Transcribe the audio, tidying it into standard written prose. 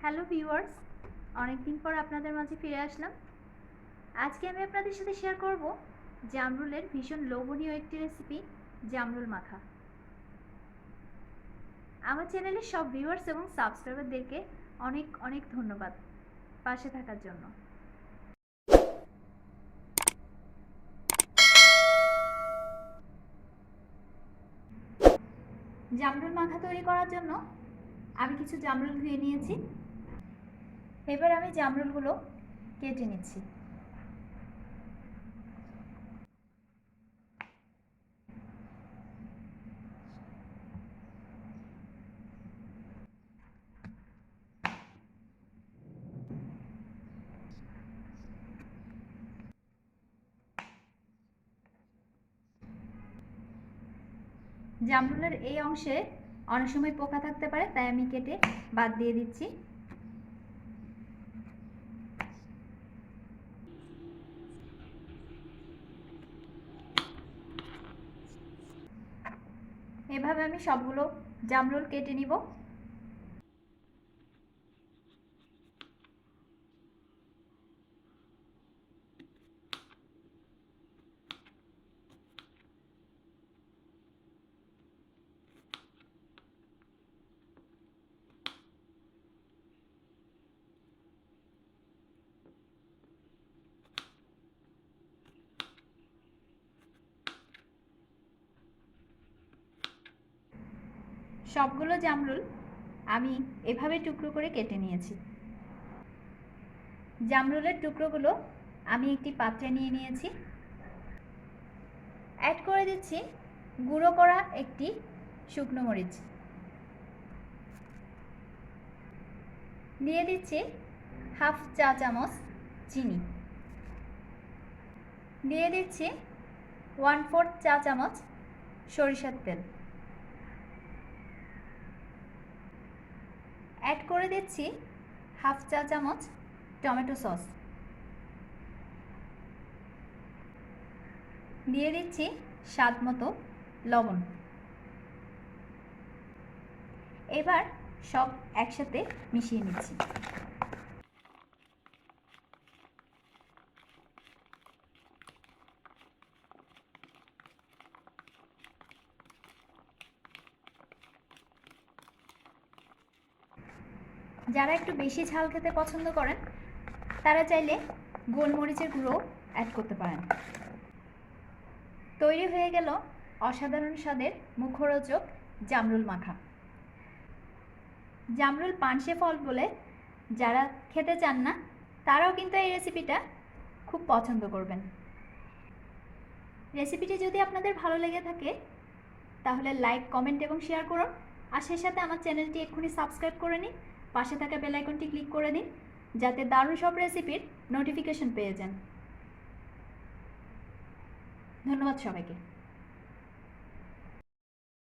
Hello viewers, অনেকদিন পর আপনাদের মাঝে ফিরে আসলাম। আজকে আমি আপনাদের সাথে শেয়ার করব জামরুলের ভীষণ লোভনীয় একটি রেসিপি, জামরুল মাখা। আমার চ্যানেলের সব ভিউয়ার্স এবং সাবস্ক্রাইবারদেরকে অনেক অনেক ধন্যবাদ পাশে থাকার জন্য। জামরুল মাখা তৈরি করার জন্য আমি কিছু জামরুল ধুয়ে নিয়েছি। এবার আমি জামরুলগুলো কেটে নিচ্ছি। জামরুলের এই অংশে অনেক সময় পোকা থাকতে পারে, তাই আমি কেটে বাদ দিয়ে দিচ্ছি। এভাবে আমি সবগুলো জামরুল কেটে নিব। সবগুলো জামরুল আমি এভাবে টুকরো করে কেটে নিয়েছি। জামরুলের টুকরোগুলো আমি একটি পাত্রে নিয়ে নিয়েছি। অ্যাড করে দিচ্ছি গুঁড়ো করা একটি শুকনো মরিচ, দিয়ে দিচ্ছি হাফ চা চামচ চিনি, দিয়ে দিচ্ছি 1/4 চা চামচ সরিষার তেল, অ্যাড করে দিচ্ছি হাফ চা চামচ টমেটো সস, দিয়ে দিচ্ছি স্বাদ মতো লবণ। এবার সব একসাথে মিশিয়ে নিচ্ছি। যারা একটু বেশি ঝাল খেতে পছন্দ করেন তারা চাইলে গোলমরিচের গুঁড়ো অ্যাড করতে পারেন। তৈরি হয়ে গেল অসাধারণ স্বাদের মুখরোচক জামরুল মাখা। জামরুল পানসে ফল বলে যারা খেতে চান না তারাও কিন্তু এই রেসিপিটা খুব পছন্দ করবেন। রেসিপিটি যদি আপনাদের ভালো লেগে থাকে তাহলে লাইক, কমেন্ট এবং শেয়ার করুন। আর সেই সাথে আমার চ্যানেলটি এক্ষুনি সাবস্ক্রাইব করে নিন, পাশে থাকা বেল আইকনটি ক্লিক করে দিন যাতে দারুণ সব রেসিপির নোটিফিকেশন পেয়ে যান। ধন্যবাদ সবাইকে।